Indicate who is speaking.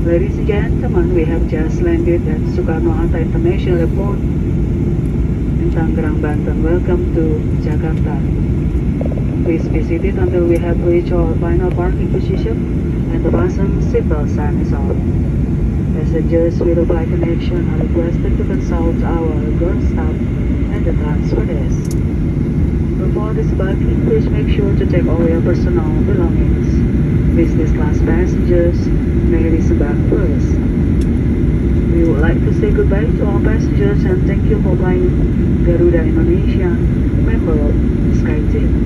Speaker 1: Ladies and gentlemen, we have just landed at Soekarno-Hatta International Airport in Tangerang, Banten. Welcome to Jakarta. Please be seated until we have reached our final parking position and the fasten seatbelt sign is on. Passengers with a flight connection are requested to consult our ground staff and the transfer desk. Before disembarking, please make sure to take all your personal belongings. Business class passengers may disembark first. We would like to say goodbye to all passengers and thank you for flying Garuda Indonesia, member of SkyTeam.